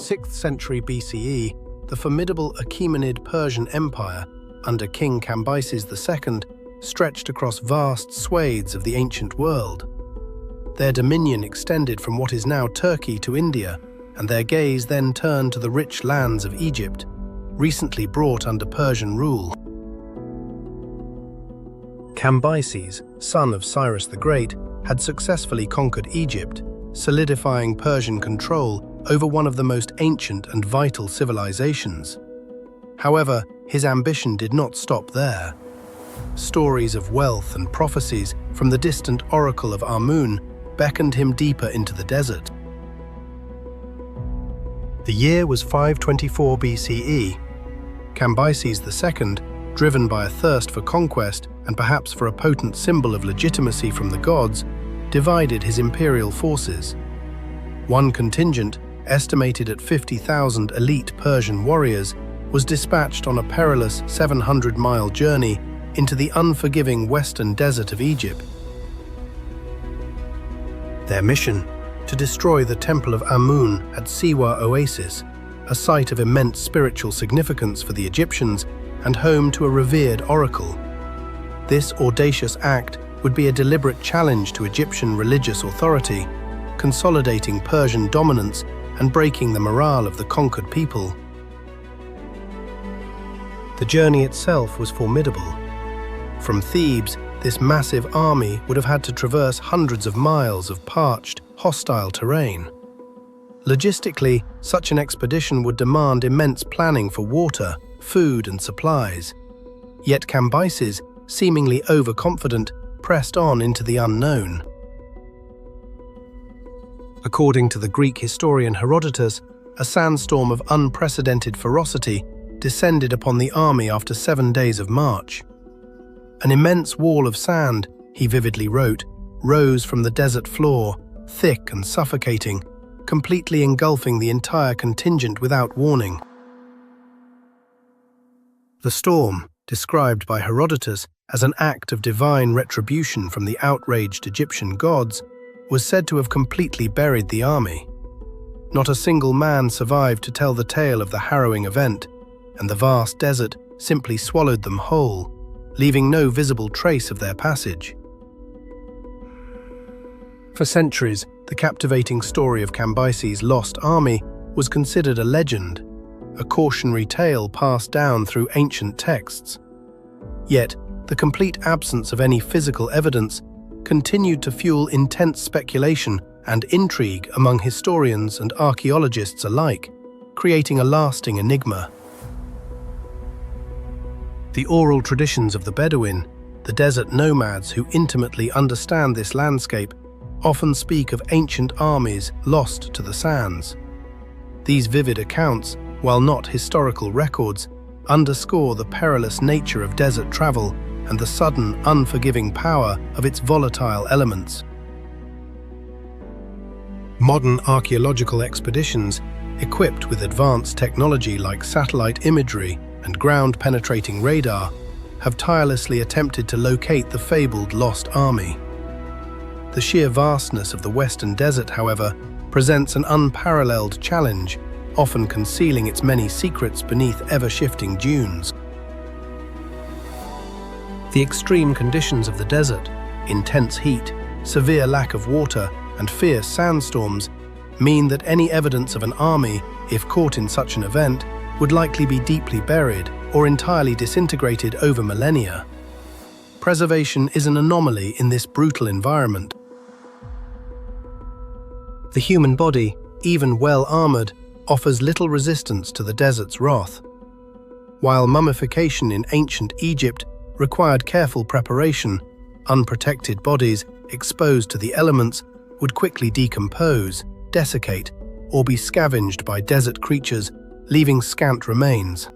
6th century BCE, the formidable Achaemenid Persian Empire under King Cambyses II stretched across vast swathes of the ancient world. Their dominion extended from what is now Turkey to India, and their gaze then turned to the rich lands of Egypt, recently brought under Persian rule. Cambyses, son of Cyrus the Great, had successfully conquered Egypt, solidifying Persian control over one of the most ancient and vital civilizations. However, his ambition did not stop there. Stories of wealth and prophecies from the distant oracle of Amun beckoned him deeper into the desert. The year was 524 BCE. Cambyses II, driven by a thirst for conquest and perhaps for a potent symbol of legitimacy from the gods, divided his imperial forces. One contingent, estimated at 50,000 elite Persian warriors, was dispatched on a perilous 700-mile journey into the unforgiving western desert of Egypt. Their mission: to destroy the Temple of Amun at Siwa Oasis, a site of immense spiritual significance for the Egyptians and home to a revered oracle. This audacious act would be a deliberate challenge to Egyptian religious authority, consolidating Persian dominance and breaking the morale of the conquered people. The journey itself was formidable. From Thebes, this massive army would have had to traverse hundreds of miles of parched, hostile terrain. Logistically, such an expedition would demand immense planning for water, food, and supplies. Yet Cambyses, seemingly overconfident, pressed on into the unknown. According to the Greek historian Herodotus, a sandstorm of unprecedented ferocity descended upon the army after 7 days of march. An immense wall of sand, he vividly wrote, rose from the desert floor, thick and suffocating, completely engulfing the entire contingent without warning. The storm, described by Herodotus as an act of divine retribution from the outraged Egyptian gods, was said to have completely buried the army. Not a single man survived to tell the tale of the harrowing event, and the vast desert simply swallowed them whole, leaving no visible trace of their passage. For centuries, the captivating story of Cambyses' lost army was considered a legend, a cautionary tale passed down through ancient texts. Yet, the complete absence of any physical evidence continued to fuel intense speculation and intrigue among historians and archaeologists alike, creating a lasting enigma. The oral traditions of the Bedouin, the desert nomads who intimately understand this landscape, often speak of ancient armies lost to the sands. These vivid accounts, while not historical records, underscore the perilous nature of desert travel and the sudden, unforgiving power of its volatile elements. Modern archaeological expeditions, equipped with advanced technology like satellite imagery and ground-penetrating radar, have tirelessly attempted to locate the fabled lost army. The sheer vastness of the western desert, however, presents an unparalleled challenge, often concealing its many secrets beneath ever-shifting dunes. The extreme conditions of the desert, intense heat, severe lack of water, and fierce sandstorms mean that any evidence of an army, if caught in such an event, would likely be deeply buried or entirely disintegrated over millennia. Preservation is an anomaly in this brutal environment. The human body, even well-armored, offers little resistance to the desert's wrath. While mummification in ancient Egypt required careful preparation, unprotected bodies exposed to the elements would quickly decompose, desiccate, or be scavenged by desert creatures, leaving scant remains.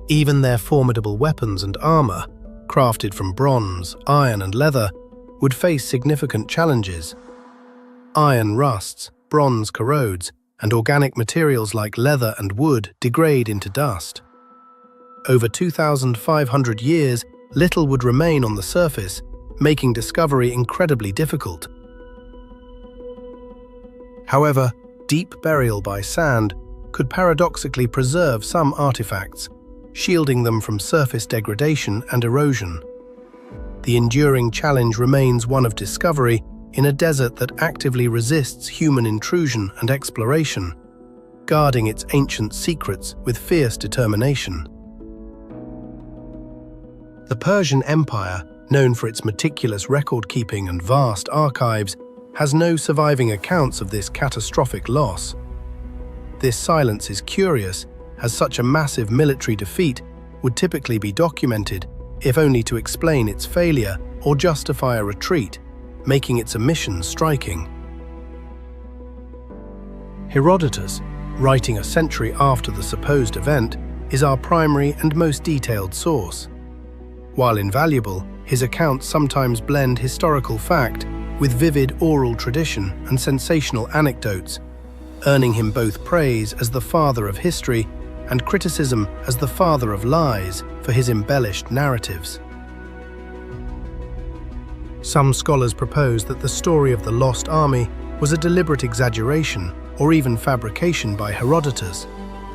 Even their formidable weapons and armor, crafted from bronze, iron, and leather, would face significant challenges. Iron rusts, bronze corrodes, and organic materials like leather and wood degrade into dust. Over 2,500 years, little would remain on the surface, making discovery incredibly difficult. However, deep burial by sand could paradoxically preserve some artifacts, shielding them from surface degradation and erosion. The enduring challenge remains one of discovery in a desert that actively resists human intrusion and exploration, guarding its ancient secrets with fierce determination. The Persian Empire, known for its meticulous record-keeping and vast archives, has no surviving accounts of this catastrophic loss. This silence is curious, as such a massive military defeat would typically be documented, if only to explain its failure or justify a retreat, making its omission striking. Herodotus, writing a century after the supposed event, is our primary and most detailed source. While invaluable, his accounts sometimes blend historical fact with vivid oral tradition and sensational anecdotes, earning him both praise as the father of history and criticism as the father of lies for his embellished narratives. Some scholars propose that the story of the lost army was a deliberate exaggeration or even fabrication by Herodotus,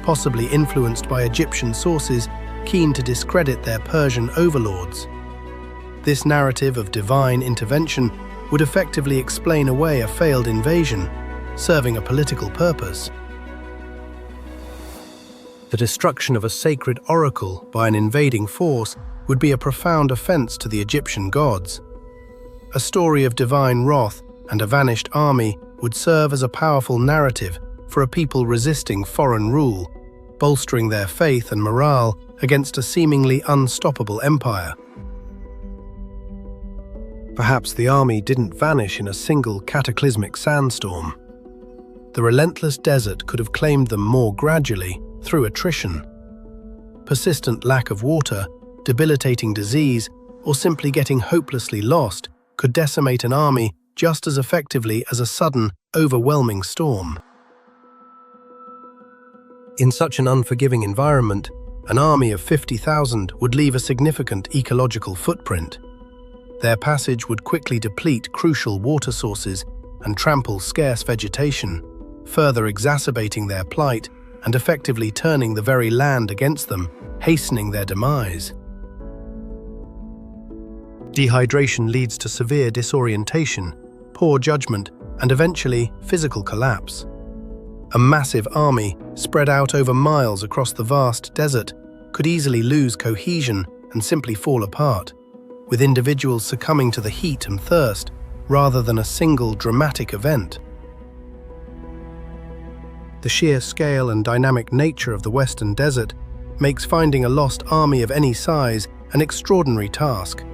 possibly influenced by Egyptian sources keen to discredit their Persian overlords. This narrative of divine intervention would effectively explain away a failed invasion, serving a political purpose. The destruction of a sacred oracle by an invading force would be a profound offense to the Egyptian gods. A story of divine wrath and a vanished army would serve as a powerful narrative for a people resisting foreign rule, bolstering their faith and morale against a seemingly unstoppable empire. Perhaps the army didn't vanish in a single cataclysmic sandstorm. The relentless desert could have claimed them more gradually through attrition. Persistent lack of water, debilitating disease, or simply getting hopelessly lost could decimate an army just as effectively as a sudden, overwhelming storm. In such an unforgiving environment, an army of 50,000 would leave a significant ecological footprint. Their passage would quickly deplete crucial water sources and trample scarce vegetation, further exacerbating their plight and effectively turning the very land against them, hastening their demise. Dehydration leads to severe disorientation, poor judgment, and eventually physical collapse. A massive army, spread out over miles across the vast desert, could easily lose cohesion and simply fall apart, with individuals succumbing to the heat and thirst rather than a single dramatic event. The sheer scale and dynamic nature of the Western Desert makes finding a lost army of any size an extraordinary task.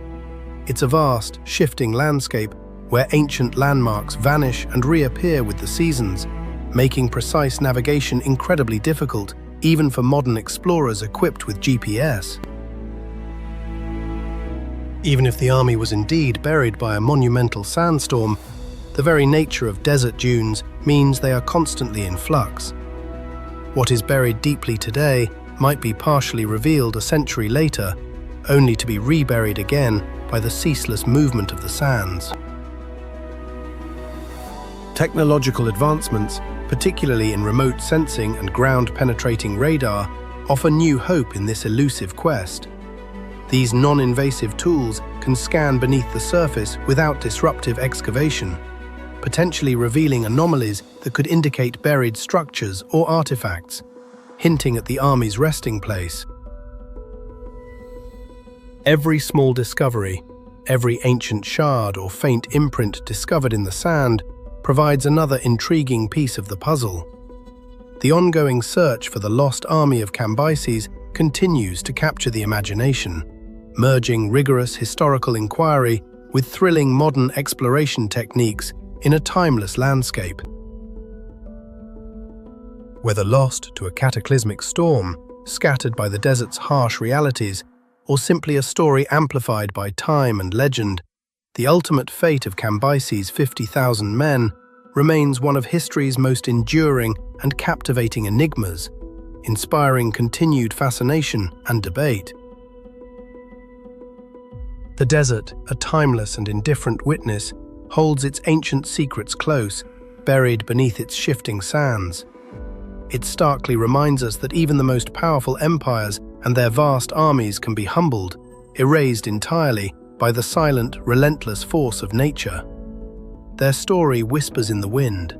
It's a vast, shifting landscape where ancient landmarks vanish and reappear with the seasons, making precise navigation incredibly difficult, even for modern explorers equipped with GPS. Even if the army was indeed buried by a monumental sandstorm, the very nature of desert dunes means they are constantly in flux. What is buried deeply today might be partially revealed a century later, only to be reburied again by the ceaseless movement of the sands. Technological advancements, particularly in remote sensing and ground-penetrating radar, offer new hope in this elusive quest. These non-invasive tools can scan beneath the surface without disruptive excavation, potentially revealing anomalies that could indicate buried structures or artifacts, hinting at the army's resting place. Every small discovery, every ancient shard or faint imprint discovered in the sand provides another intriguing piece of the puzzle. The ongoing search for the lost army of Cambyses continues to capture the imagination, merging rigorous historical inquiry with thrilling modern exploration techniques in a timeless landscape. Whether lost to a cataclysmic storm, scattered by the desert's harsh realities, or simply a story amplified by time and legend, the ultimate fate of Cambyses' 50,000 men remains one of history's most enduring and captivating enigmas, inspiring continued fascination and debate. The desert, a timeless and indifferent witness, holds its ancient secrets close, buried beneath its shifting sands. It starkly reminds us that even the most powerful empires and their vast armies can be humbled, erased entirely by the silent, relentless force of nature. Their story whispers in the wind,